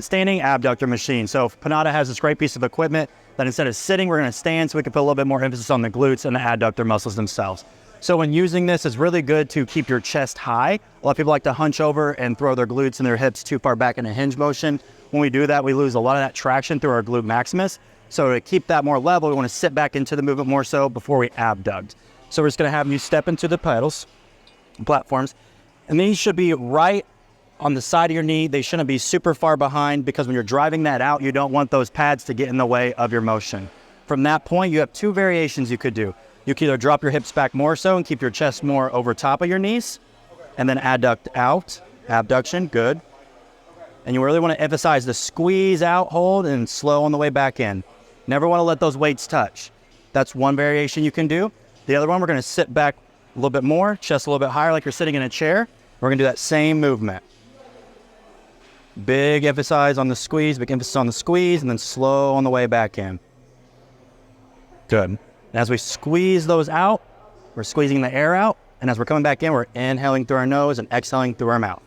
standing abductor machine. So Panatta has this great piece of equipment that instead of sitting, we're going to stand so we can put a little bit more emphasis on the glutes and the adductor muscles themselves. So when using this, it's really good to keep your chest high. A lot of people like to hunch over and throw their glutes and their hips too far back in a hinge motion. When we do that, we lose a lot of that traction through our glute maximus. So to keep that more level, we want to sit back into the movement more so before we abduct. So we're just going to have you step into the pedals, platforms, and these should be right on the side of your knee. They shouldn't be super far behind, because when you're driving that out, you don't want those pads to get in the way of your motion. From that point, you have two variations you could do. You can either drop your hips back more so and keep your chest more over top of your knees, and then adduct out, abduction, good. And you really want to emphasize the squeeze out, hold, and slow on the way back in. Never want to let those weights touch. That's one variation you can do. The other one, we're going to sit back a little bit more, chest a little bit higher like you're sitting in a chair. We're going to do that same movement. Big emphasis on the squeeze, big emphasis on the squeeze, and then slow on the way back in. Good. And as we squeeze those out, we're squeezing the air out. And as we're coming back in, we're inhaling through our nose and exhaling through our mouth.